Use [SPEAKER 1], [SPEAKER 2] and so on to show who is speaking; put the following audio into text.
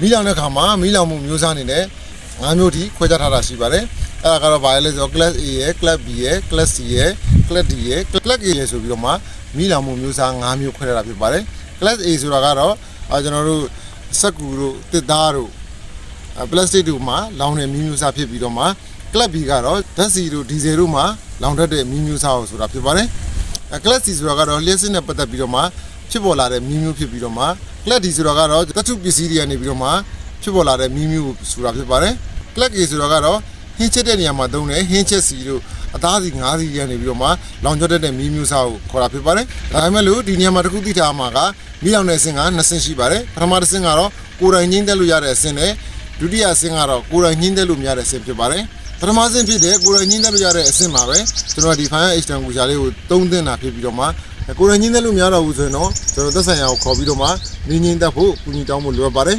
[SPEAKER 1] မီးလောင်တဲ့ခါမှာမီးလောင်မှုမျိုးစားအနေနဲ့၅မျိုးထိခွဲခြားထားတာရှိပါတယ်အဲ့ဒါကတော့ဘာလဲဆိုတော့ class A ရယ် class B ရယ် class C ရယ် class D ရယ် class A ရယ်ဆိုပြီးတော့မှမီးလောင်မှုမျိုးစား၅မျိုးခွဲထားတာဖြစ်ပါတယ် class A ဆိုတာကတော့ကျွန်တော်တို့စက်ကူတို့တစ်သားတို့ပလတ်စတစ်တို့မှာလောင်တဲ့မီးမျိုးစားဖြစ်ပြီးတော့မှ class B ကတော့ဓာတ်ဆီတို့ဒီဇယ်တို့မှာလောင်တတ်တဲ့မီးမျိုးစားဆိုတာဖြစ်ပါတယ်class C ဆိုတာကတော့လျှက်စစ်နဲ့ပတ်သက်ပြီးတော့မှဖြစ်ပေါ်လာတဲ့မီးမျိုးဖြစ်ပြီးတော့မှ class D ဆိုတာကတော့သတ္တုပစ္စည်းတွေကနေပြီးတော့မှဖြစ်ပေါ်လာတဲ့မီးမျိုးဆိုတာဖြစ်ပါတယ် class A ဆိုတာကတော့ဟင်းချက်တဲ့နေရာမှာသုံးတဲ့ဟင်းချက်စီတို့အသားစီငါးစီရနေပြီးတော့မှလောင်ကျွတ်တဲ့မီးမျိုးစားကိုခေါ်တာဖြစ်ပါတယ်ဒါပေမဲ့လို့ဒီနေရာမှာတစ်ခုသိထားမှာကမီးလောင်တဲ့အဆင့်က2ဆင့်ရှိပါတယ်ပထမတစ်ဆင့်ကတော့ကိုယ်တိုင်ငင်းသက်လို့ရတဲ့အဆင့်နဲ့ဒုတိယအဆင့်ကတော့ကိုယ်တိုင်ငင်းသက်လို့မရတဲ့အဆင့်ဖြစ်ပါတယ်ပထမဆင့်ဖြစ်တဲ့ကိုယ်တိုင်ငင်းသက်လို့ရတဲ့အဆင့်မှာပဲကျွန်တော်ဒီ fire extinguisher လေးကိုသုံးသင့်တာဖြစ်ပြီးတော့မှကိုယ်တိုင်ငင်းသက်လို့မရတော့ဘူးဆိုရင်တော့ကျွန်တော်သက်ဆိုင်ရာကိုခေါ်ပြီးတော့မှမင်းငင်းသက်ဖို့ကူညီတောင်းဖို့လိုအပ်ပါတယ်